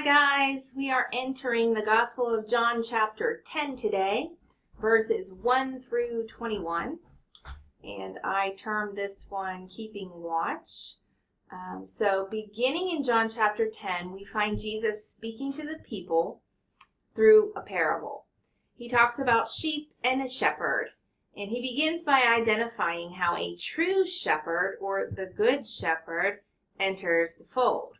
Hi guys, we are entering the Gospel of John chapter 10 today, verses 1 through 21, and I termed this one Keeping Watch. So beginning in John chapter 10, we find Jesus speaking to the people through a parable. He talks about sheep and a shepherd, and he begins by identifying how a true shepherd, or the good shepherd, enters the fold.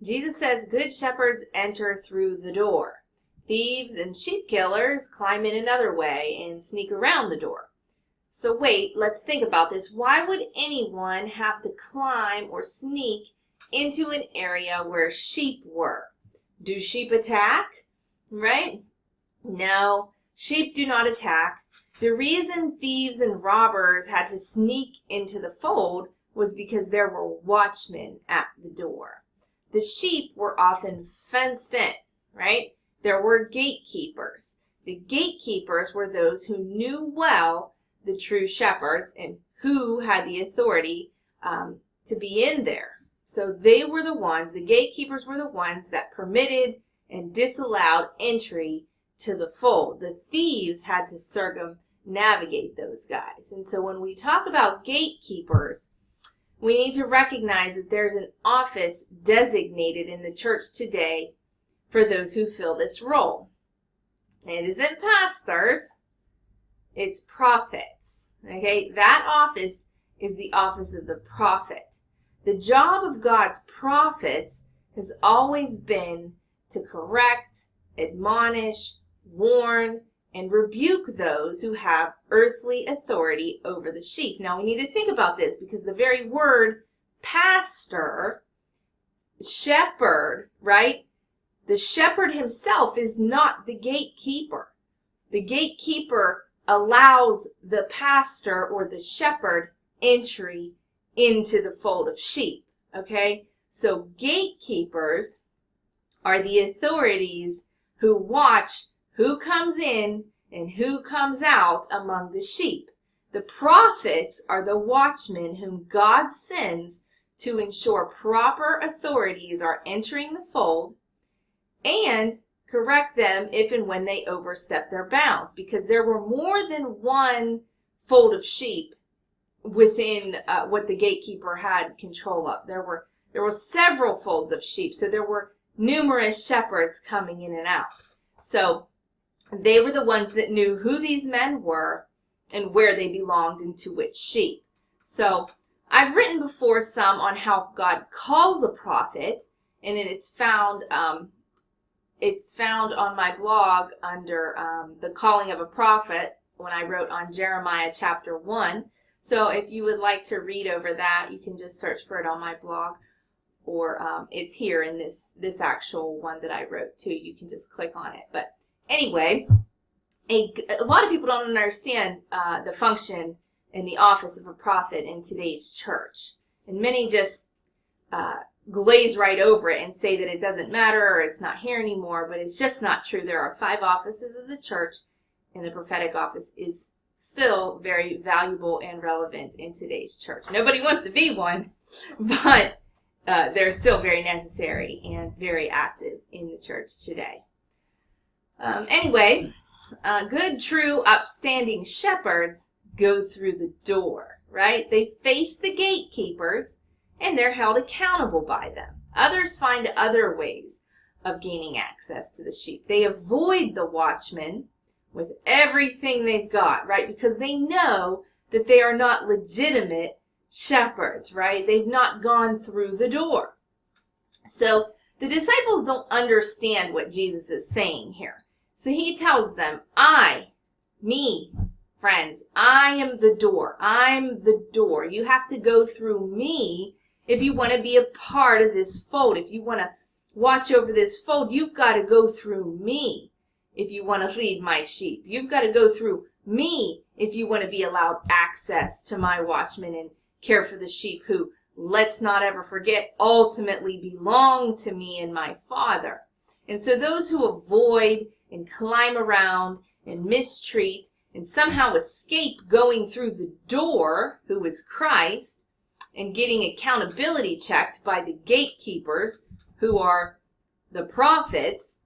Jesus says good shepherds enter through the door. Thieves and sheep killers climb in another way and sneak around the door. So wait, let's think about this. Why would anyone have to climb or sneak into an area where sheep were? Do sheep attack? Right? No, sheep do not attack. The reason thieves and robbers had to sneak into the fold was because there were watchmen at the door. The sheep were often fenced in, right? There were gatekeepers. The gatekeepers were those who knew well the true shepherds and who had the authority to be in there. So they were the ones, the gatekeepers were the ones that permitted and disallowed entry to the fold. The thieves had to circumnavigate those guys. And so when we talk about gatekeepers, we need to recognize that there's an office designated in the church today for those who fill this role. It isn't pastors, it's prophets. Okay, that office is the office of the prophet. The job of God's prophets has always been to correct, admonish, warn, and rebuke those who have earthly authority over the sheep. Now we need to think about this because the very word pastor, shepherd, right? The shepherd himself is not the gatekeeper. The gatekeeper allows the pastor or the shepherd entry into the fold of sheep, okay? So gatekeepers are the authorities who watch who comes in and who comes out among the sheep. The prophets are the watchmen whom God sends to ensure proper authorities are entering the fold and correct them if and when they overstep their bounds, because there were more than one fold of sheep within what the gatekeeper had control of. There were several folds of sheep, so there were numerous shepherds coming in and out. So they were the ones that knew who these men were and where they belonged and to which sheep. So I've written before some on how God calls a prophet, and it's found on my blog under the calling of a prophet when I wrote on Jeremiah chapter 1. So if you would like to read over that, you can just search for it on my blog, or it's here in this actual one that I wrote too. You can just click on it. But anyway, a lot of people don't understand the function and the office of a prophet in today's church. And many just glaze right over it and say that it doesn't matter or it's not here anymore, but it's just not true. There are 5 offices of the church, and the prophetic office is still very valuable and relevant in today's church. Nobody wants to be one, but they're still very necessary and very active in the church today. Anyway, good, true, upstanding shepherds go through the door, right? They face the gatekeepers, and they're held accountable by them. Others find other ways of gaining access to the sheep. They avoid the watchmen with everything they've got, right? Because they know that they are not legitimate shepherds, right? They've not gone through the door. So the disciples don't understand what Jesus is saying here. So he tells them, friends, I am the door. I'm the door. You have to go through me if you want to be a part of this fold. If you want to watch over this fold, you've got to go through me. If you want to lead my sheep, you've got to go through me if you want to be allowed access to my watchmen and care for the sheep who, let's not ever forget, ultimately belong to me and my Father. And so those who avoid and climb around and mistreat and somehow escape going through the door, who is Christ, and getting accountability checked by the gatekeepers, who are the prophets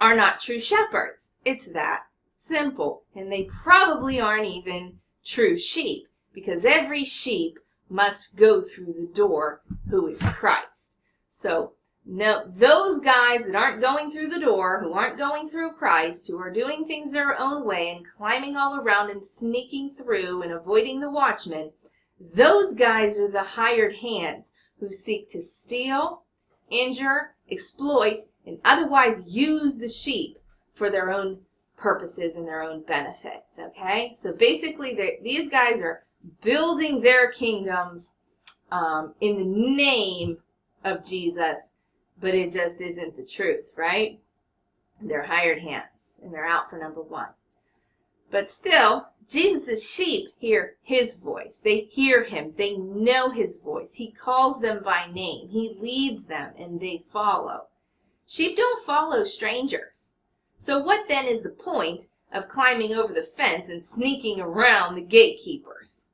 are not true shepherds. It's that simple. And they probably aren't even true sheep, because every sheep must go through the door, who is Christ. So, no, those guys that aren't going through the door, who aren't going through Christ, who are doing things their own way and climbing all around and sneaking through and avoiding the watchmen, those guys are the hired hands who seek to steal, injure, exploit, and otherwise use the sheep for their own purposes and their own benefits, okay? So basically, these guys are building their kingdoms in the name of Jesus, but it just isn't the truth, right? They're hired hands, and they're out for number one. But still, Jesus' sheep hear his voice. They hear him. They know his voice. He calls them by name. He leads them, and they follow. Sheep don't follow strangers. So what then is the point of climbing over the fence and sneaking around the gatekeepers?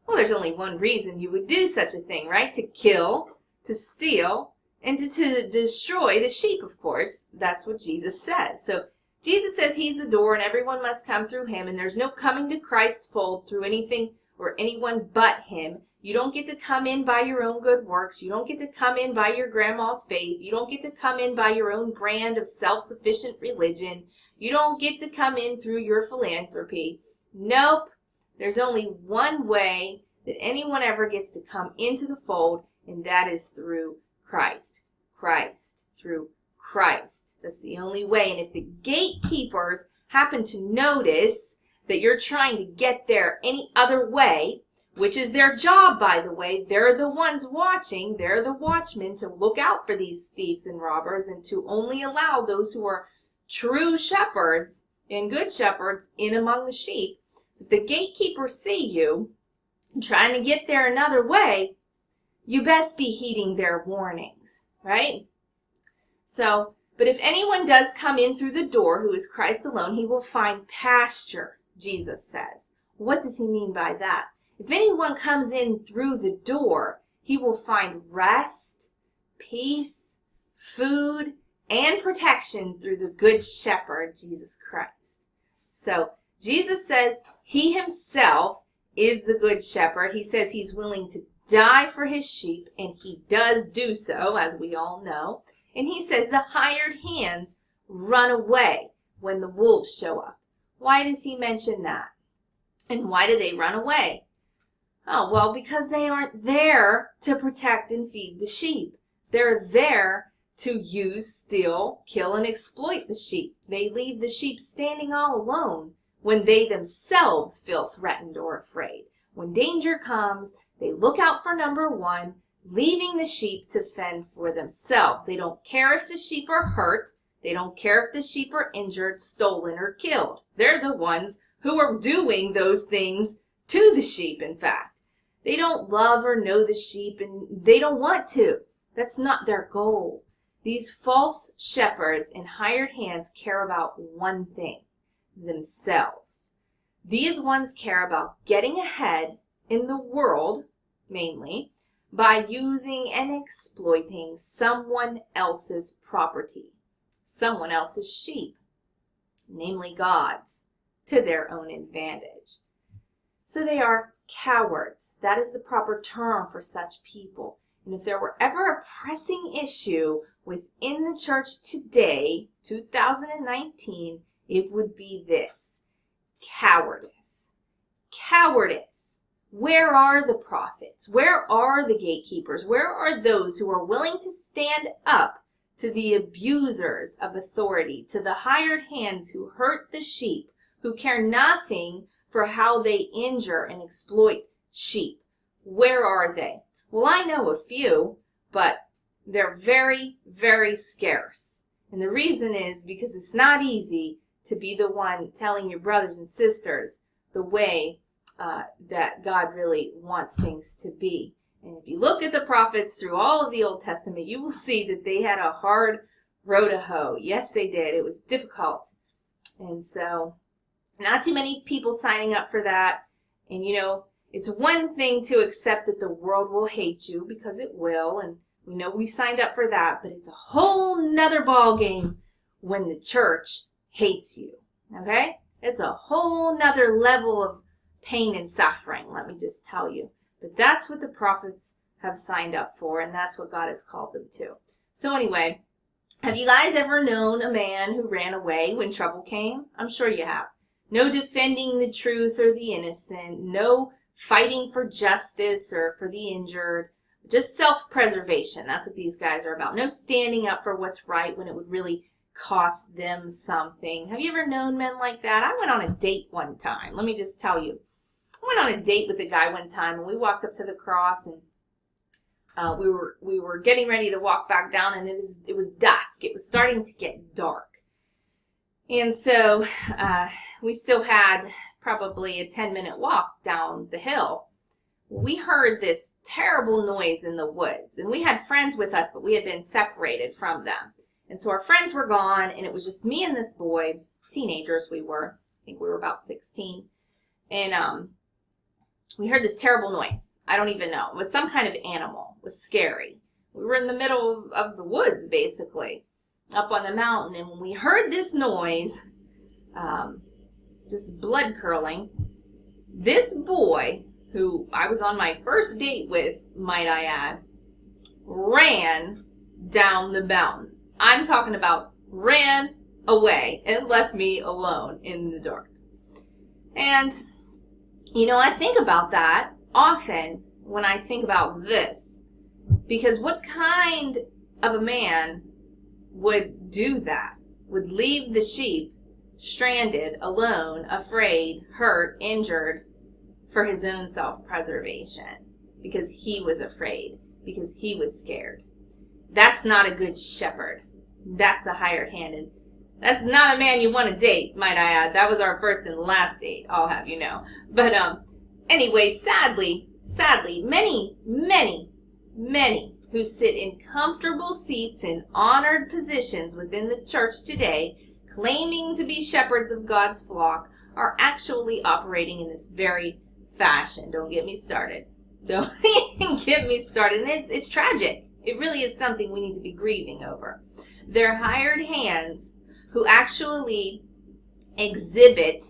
Well, there's only one reason you would do such a thing, right? To kill, to steal, and to destroy the sheep, of course. That's what Jesus says. So Jesus says he's the door and everyone must come through him, and there's no coming to Christ's fold through anything or anyone but him. You don't get to come in by your own good works. You don't get to come in by your grandma's faith. You don't get to come in by your own brand of self-sufficient religion. You don't get to come in through your philanthropy. Nope. There's only one way that anyone ever gets to come into the fold, and that is through Christ. Christ. Through Christ. That's the only way. And if the gatekeepers happen to notice that you're trying to get there any other way, which is their job, by the way, they're the ones watching, they're the watchmen to look out for these thieves and robbers and to only allow those who are true shepherds and good shepherds in among the sheep. So if the gatekeepers see you trying to get there another way, you best be heeding their warnings, right? So, but if anyone does come in through the door, who is Christ alone, he will find pasture, Jesus says. What does he mean by that? If anyone comes in through the door, he will find rest, peace, food, and protection through the good shepherd, Jesus Christ. So, Jesus says he himself is the good shepherd. He says he's willing to die for his sheep, and he does do so, as we all know. And he says the hired hands run away when the wolves show up. Why does he mention that? And why do they run away? Oh, well, because they aren't there to protect and feed the sheep. They're there to use, steal, kill, and exploit the sheep. They leave the sheep standing all alone when they themselves feel threatened or afraid. When danger comes, they look out for number one, leaving the sheep to fend for themselves. They don't care if the sheep are hurt. They don't care if the sheep are injured, stolen, or killed. They're the ones who are doing those things to the sheep, in fact. They don't love or know the sheep, and they don't want to. That's not their goal. These false shepherds and hired hands care about one thing: themselves. These ones care about getting ahead in the world, mainly, by using and exploiting someone else's property, someone else's sheep, namely God's, to their own advantage. So they are cowards. That is the proper term for such people. And if there were ever a pressing issue within the church today, 2019, it would be this: cowardice. Cowardice. Where are the prophets? Where are the gatekeepers? Where are those who are willing to stand up to the abusers of authority, to the hired hands who hurt the sheep, who care nothing for how they injure and exploit sheep? Where are they? Well, I know a few, but they're very, very scarce. And the reason is because it's not easy to be the one telling your brothers and sisters the way that God really wants things to be. And if you look at the prophets through all of the Old Testament, you will see that they had a hard row to hoe. Yes, they did. It was difficult. And so, not too many people signing up for that. And you know, it's one thing to accept that the world will hate you, because it will, and We know we signed up for that, but it's a whole nother ball game when the church hates you, okay? It's a whole nother level of pain and suffering, let me just tell you. But that's what the prophets have signed up for, and that's what God has called them to. So anyway, have you guys ever known a man who ran away when trouble came? I'm sure you have. No defending the truth or the innocent, no fighting for justice or for the injured, just self-preservation. That's what these guys are about. No standing up for what's right when it would really cost them something. Have you ever known men like that? I went on a date one time. Let me just tell you. I went on a date with a guy one time, and we walked up to the cross, and we were getting ready to walk back down, and it was dusk. It was starting to get dark. And so we still had probably a 10-minute walk down the hill. We heard this terrible noise in the woods, and we had friends with us, but we had been separated from them. And so our friends were gone, and it was just me and this boy, teenagers we were. I think we were about 16. And we heard this terrible noise. I don't even know. It was some kind of animal. It was scary. We were in the middle of the woods, basically, up on the mountain. And when we heard this noise, just blood curdling, this boy, who I was on my first date with, might I add, ran down the mountain. I'm talking about ran away and left me alone in the dark. And, you know, I think about that often when I think about this. Because what kind of a man would do that? Would leave the sheep stranded, alone, afraid, hurt, injured for his own self-preservation? Because he was afraid. Because he was scared. That's not a good shepherd. That's a hired hand. And that's not a man you want to date, might I add. That was our first and last date, I'll have you know. But anyway, sadly, many who sit in comfortable seats in honored positions within the church today, claiming to be shepherds of God's flock, are actually operating in this very fashion. Don't get me started. Don't even get me started. And it's tragic. It really is something we need to be grieving over. They're hired hands who actually exhibit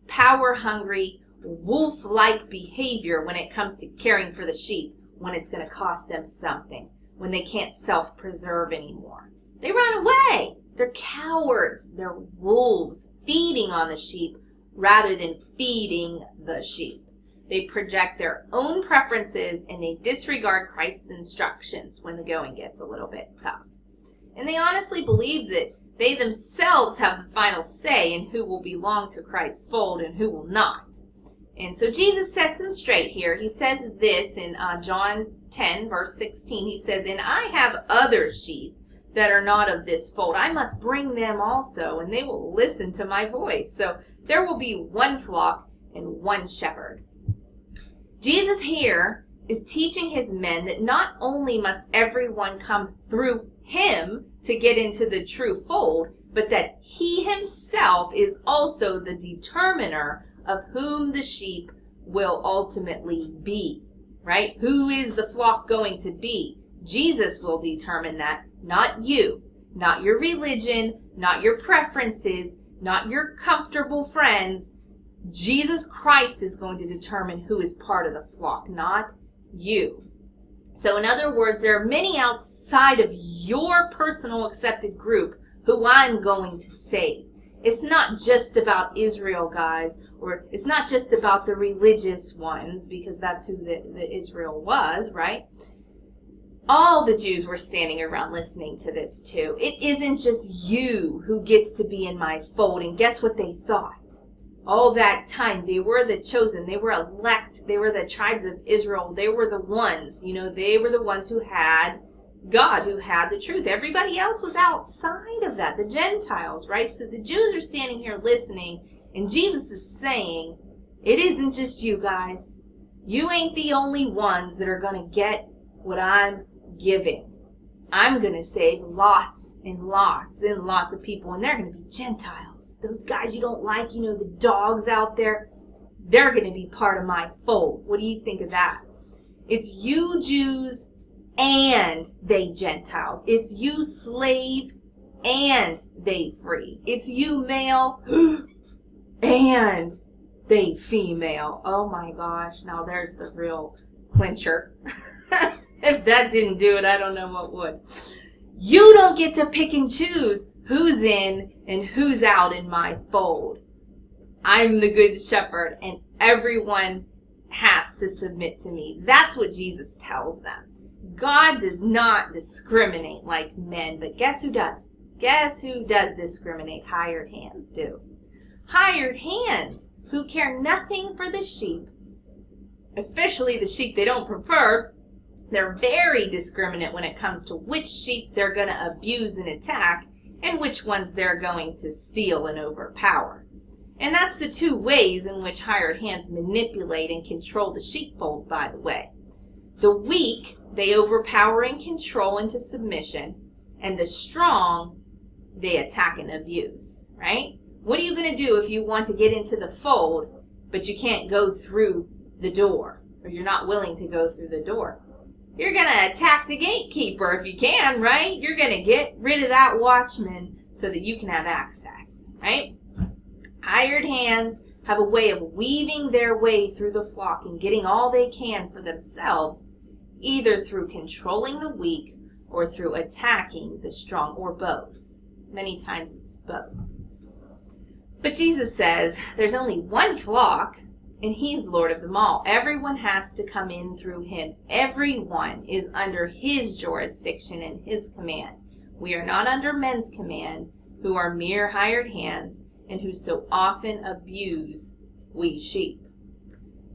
power-hungry, wolf-like behavior when it comes to caring for the sheep, when it's going to cost them something, when they can't self-preserve anymore. They run away. They're cowards. They're wolves feeding on the sheep rather than feeding the sheep. They project their own preferences and they disregard Christ's instructions when the going gets a little bit tough. And they honestly believe that they themselves have the final say in who will belong to Christ's fold and who will not. And so Jesus sets them straight here. He says this in John 10, verse 16. He says, "And I have other sheep that are not of this fold. I must bring them also, and they will listen to my voice." So there will be one flock and one shepherd. Jesus here is teaching his men that not only must everyone come through him to get into the true fold, but that he himself is also the determiner of whom the sheep will ultimately be, right? Who is the flock going to be? Jesus will determine that, not you, not your religion, not your preferences, not your comfortable friends. Jesus Christ is going to determine who is part of the flock, not you. So in other words, there are many outside of your personal accepted group who I'm going to save. It's not just about Israel, guys, or it's not just about the religious ones, because that's who the Israel was, right? All the Jews were standing around listening to this too. It isn't just you who gets to be in my fold. And guess what they thought? All that time, they were the chosen. They were elect. They were the tribes of Israel. They were the ones, they were the ones who had God, who had the truth. Everybody else was outside of that, the Gentiles, right? So the Jews are standing here listening, and Jesus is saying, it isn't just you guys. You ain't the only ones that are going to get what I'm giving. I'm going to save lots and lots and lots of people, and they're going to be Gentiles. Those guys you don't like, the dogs out there, they're going to be part of my fold. What do you think of that? It's you Jews and they Gentiles. It's you slave and they free. It's you male and they female. Oh my gosh, now there's the real clincher. If that didn't do it, I don't know what would. You don't get to pick and choose who's in and who's out in my fold. I'm the good shepherd, and everyone has to submit to me. That's what Jesus tells them. God does not discriminate like men, but guess who does? Guess who does discriminate? Hired hands do. Hired hands who care nothing for the sheep, especially the sheep they don't prefer. They're very discriminate when it comes to which sheep they're going to abuse and attack and which ones they're going to steal and overpower. And that's the two ways in which hired hands manipulate and control the sheepfold, by the way. The weak, they overpower and control into submission, and the strong, they attack and abuse, right? What are you going to do if you want to get into the fold, but you can't go through the door, or you're not willing to go through the door? You're going to attack the gatekeeper if you can, right? You're going to get rid of that watchman so that you can have access, right? Hired hands have a way of weaving their way through the flock and getting all they can for themselves, either through controlling the weak or through attacking the strong, or both. Many times it's both. But Jesus says there's only one flock, and he's Lord of them all. Everyone has to come in through him. Everyone is under his jurisdiction and his command. We are not under men's command, who are mere hired hands, and who so often abuse we sheep.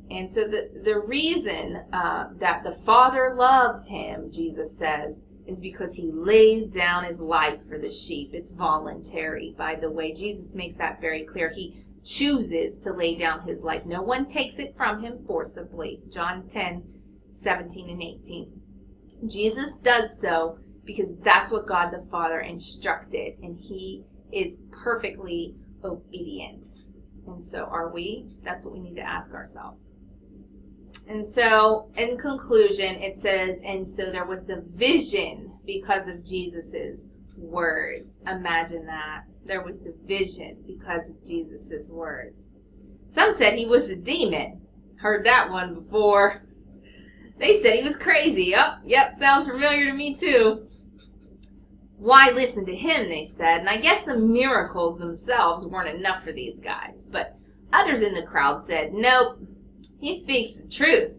And so the reason that the Father loves him, Jesus says, is because he lays down his life for the sheep. It's voluntary, by the way. Jesus makes that very clear. He chooses to lay down his life. No one takes it from him forcibly. John 10:17 and 18. Jesus does so because that's what God the Father instructed, and he is perfectly obedient. And so are we? That's what we need to ask ourselves. And so in conclusion, it says, and so there was division because of Jesus's words. Imagine that. There was division because of Jesus's words. Some said he was a demon. Heard that one before. They said he was crazy. Oh, yep, sounds familiar to me too. Why listen to him, they said. And I guess the miracles themselves weren't enough for these guys. But others in the crowd said, nope, he speaks the truth.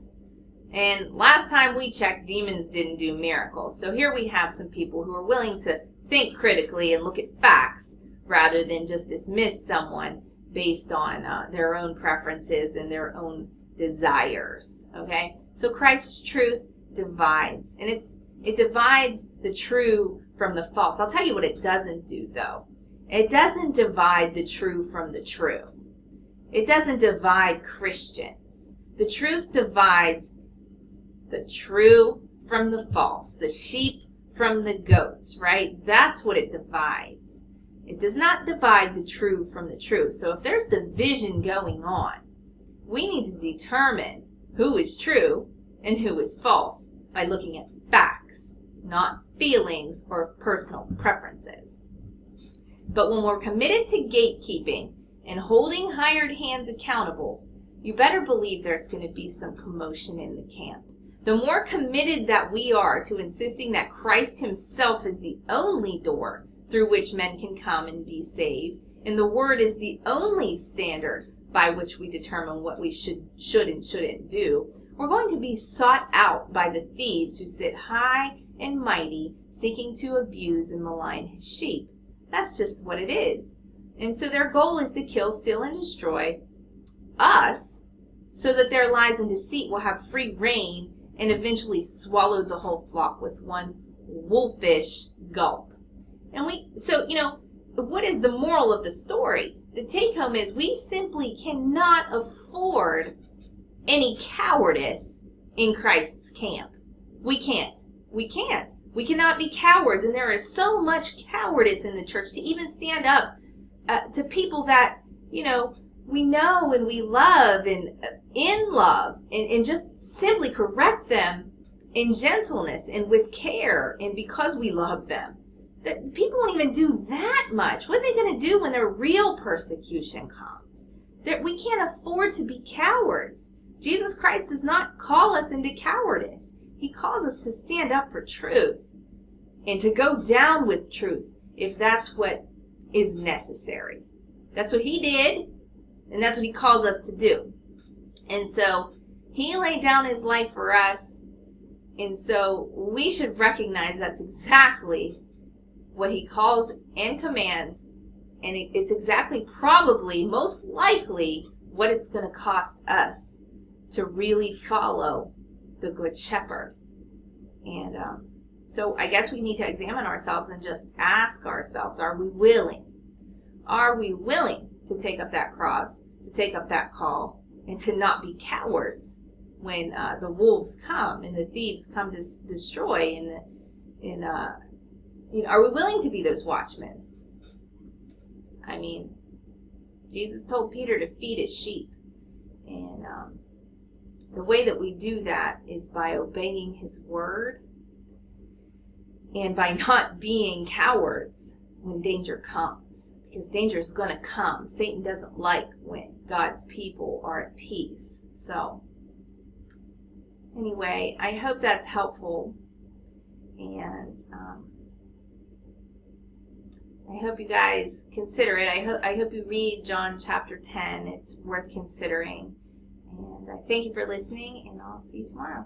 And last time we checked, demons didn't do miracles. So here we have some people who are willing to think critically and look at facts rather than just dismiss someone based on their own preferences and their own desires. Okay? So Christ's truth divides. And it divides the true from the false. I'll tell you what it doesn't do, though. It doesn't divide the true from the true. It doesn't divide Christians. The truth divides the true from the false, the sheep from the goats, right? That's what it divides. It does not divide the true from the true. So if there's division going on, we need to determine who is true and who is false by looking at facts, not feelings or personal preferences. But when we're committed to gatekeeping and holding hired hands accountable, you better believe there's going to be some commotion in the camp. The more committed that we are to insisting that Christ himself is the only door through which men can come and be saved, and the Word is the only standard by which we determine what we should and shouldn't do, we're going to be sought out by the thieves who sit high and mighty, seeking to abuse and malign his sheep. That's just what it is. And so their goal is to kill, steal, and destroy us so that their lies and deceit will have free reign and eventually swallow the whole flock with one wolfish gulp. And what is the moral of the story? The take home is we simply cannot afford any cowardice in Christ's camp. We can't. We cannot be cowards. And there is so much cowardice in the church to even stand up to people that, we know and we love and in love and just simply correct them in gentleness and with care, and because we love them. That people won't even do that much. What are they going to do when their real persecution comes? We can't afford to be cowards. Jesus Christ does not call us into cowardice. He calls us to stand up for truth and to go down with truth if that's what is necessary. That's what he did, and that's what he calls us to do. And so he laid down his life for us, and so we should recognize that's exactly what he calls and commands, and it's exactly, probably, most likely, what it's going to cost us to really follow the Good Shepherd. And so I guess we need to examine ourselves and just ask ourselves, are we willing? Are we willing to take up that cross, to take up that call, and to not be cowards when the wolves come and the thieves come to destroy? Are we willing to be those watchmen? I mean, Jesus told Peter to feed his sheep. And the way that we do that is by obeying his word and by not being cowards when danger comes. Because danger is going to come. Satan doesn't like when God's people are at peace. So, anyway, I hope that's helpful. And I hope you guys consider it. I hope you read John chapter 10. It's worth considering. And I thank you for listening, and I'll see you tomorrow.